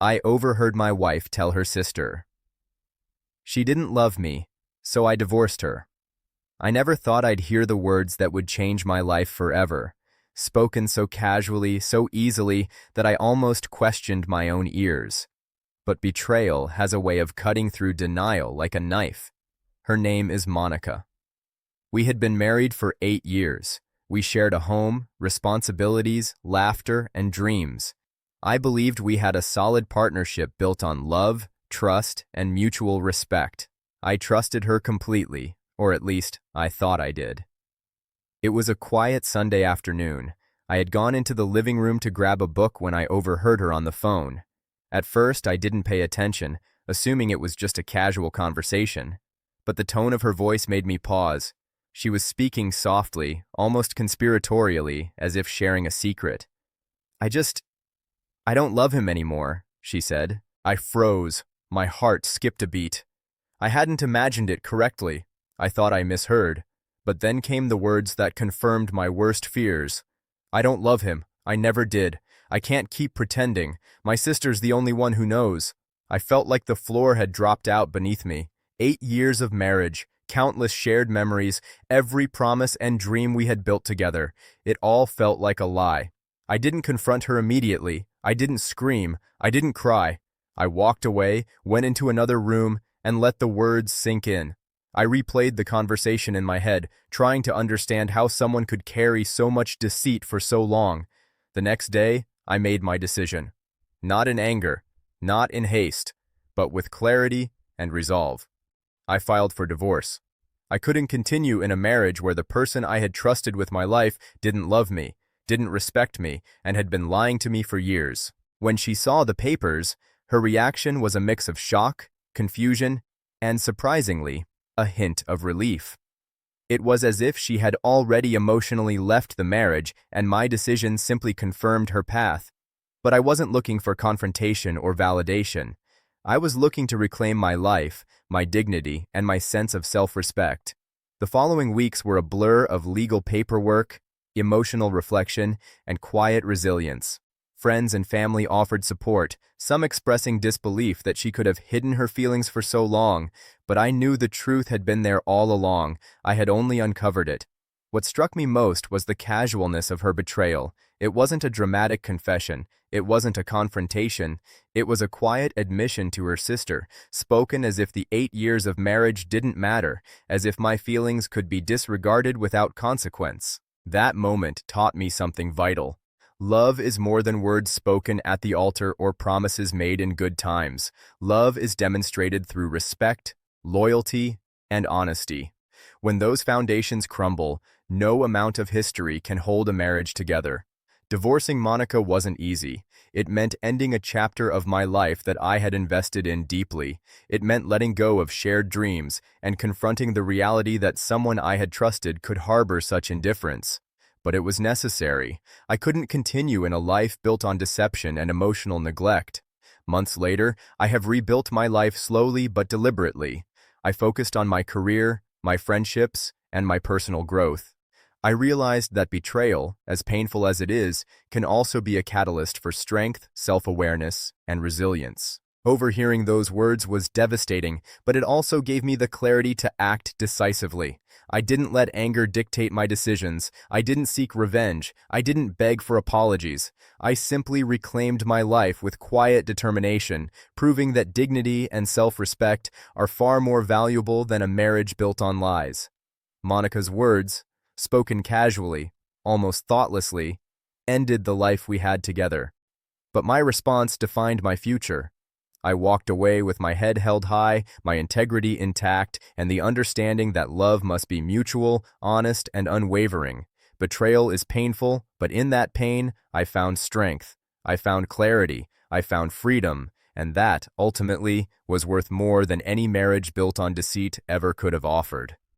I overheard my wife tell her sister. She didn't love me, so I divorced her. I never thought I'd hear the words that would change my life forever, spoken so casually, so easily, that I almost questioned my own ears. But betrayal has a way of cutting through denial like a knife. Her name is Monica. We had been married for 8 years. We shared a home, responsibilities, laughter, and dreams. I believed we had a solid partnership built on love, trust, and mutual respect. I trusted her completely, or at least I thought I did. It was a quiet Sunday afternoon. I had gone into the living room to grab a book when I overheard her on the phone. At first, I didn't pay attention, assuming it was just a casual conversation. But the tone of her voice made me pause. She was speaking softly, almost conspiratorially, as if sharing a secret. I don't love him anymore, she said. I froze. My heart skipped a beat. I hadn't imagined it correctly. I thought I misheard. But then came the words that confirmed my worst fears. I don't love him. I never did. I can't keep pretending. My sister's the only one who knows. I felt like the floor had dropped out beneath me. 8 years of marriage, countless shared memories, every promise and dream we had built together. It all felt like a lie. I didn't confront her immediately. I didn't scream. I didn't cry. I walked away, went into another room, and let the words sink in. I replayed the conversation in my head, trying to understand how someone could carry so much deceit for so long. The next day, I made my decision. Not in anger, not in haste, but with clarity and resolve. I filed for divorce. I couldn't continue in a marriage where the person I had trusted with my life didn't love me, didn't respect me, and had been lying to me for years. When she saw the papers, her reaction was a mix of shock, confusion, and, surprisingly, a hint of relief. It was as if she had already emotionally left the marriage, and my decision simply confirmed her path. But I wasn't looking for confrontation or validation. I was looking to reclaim my life, my dignity, and my sense of self-respect. The following weeks were a blur of legal paperwork, emotional reflection, and quiet resilience. Friends and family offered support, some expressing disbelief that she could have hidden her feelings for so long, but I knew the truth had been there all along. I had only uncovered it. What struck me most was the casualness of her betrayal. It wasn't a dramatic confession. It wasn't a confrontation. It was a quiet admission to her sister, spoken as if the 8 years of marriage didn't matter, as if my feelings could be disregarded without consequence. That moment taught me something vital. Love is more than words spoken at the altar or promises made in good times. Love is demonstrated through respect, loyalty, and honesty. When those foundations crumble, no amount of history can hold a marriage together. Divorcing Monica wasn't easy. It meant ending a chapter of my life that I had invested in deeply. It meant letting go of shared dreams and confronting the reality that someone I had trusted could harbor such indifference. But it was necessary. I couldn't continue in a life built on deception and emotional neglect. Months later, I have rebuilt my life slowly but deliberately. I focused on my career, my friendships, and my personal growth. I realized that betrayal, as painful as it is, can also be a catalyst for strength, self-awareness, and resilience. Overhearing those words was devastating, but it also gave me the clarity to act decisively. I didn't let anger dictate my decisions. I didn't seek revenge. I didn't beg for apologies. I simply reclaimed my life with quiet determination, proving that dignity and self-respect are far more valuable than a marriage built on lies. Monica's words, spoken casually, almost thoughtlessly, ended the life we had together. But my response defined my future. I walked away with my head held high, my integrity intact, and the understanding that love must be mutual, honest, and unwavering. Betrayal is painful, but in that pain, I found strength. I found clarity. I found freedom. And that, ultimately, was worth more than any marriage built on deceit ever could have offered.